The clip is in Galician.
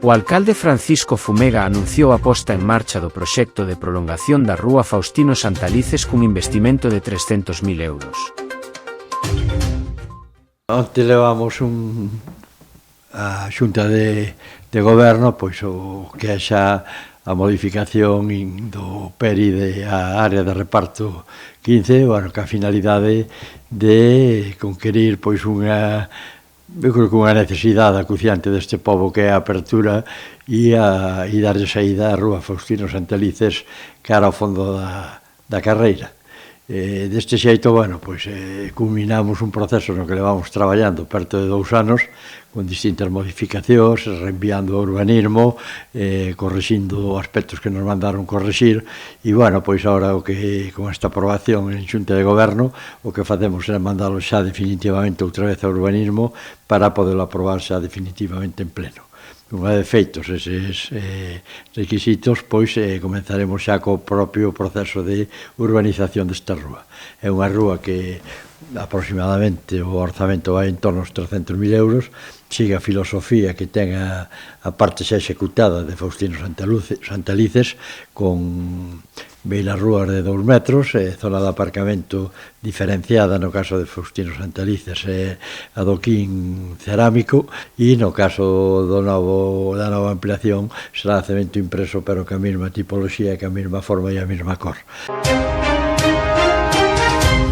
O alcalde Francisco Fumega anunciou a posta en marcha do proxecto de prolongación da rúa Faustino Santalices cun investimento de 300.000 euros. Onte levamos a xunta de goberno, pois o que é xa a modificación do PERI a área de reparto 15, bueno, que a finalidade de conquerir pois eu creo que unha necesidade acuciante deste pobo que é a apertura e darlle saída á rúa Faustino Santalices cara ao fondo da carreira. Deste xeito, bueno, pois culminamos un proceso no que levamos traballando perto de 2 anos con distintas modificacións, reenviando o urbanismo, correxindo aspectos que nos mandaron correxir e, bueno, pois agora con esta aprobación en xunta de goberno o que facemos é mandalo xa definitivamente outra vez ao urbanismo para poderlo aprobar xa definitivamente en pleno. Unha vez feitos eses requisitos, pois comenzaremos xa co propio proceso de urbanización desta rúa. É unha rúa que aproximadamente o orzamento vai en torno aos 300.000 euros, sigue a filosofía que ten a parte xa executada de Faustino Santalices, con beiras rúas de 2 metros, zona de aparcamento diferenciada no caso de Faustino Santalices e adoquín cerámico, e no caso da nova ampliación será cemento impreso pero que a mesma tipoloxía, que a mesma forma e a mesma cor.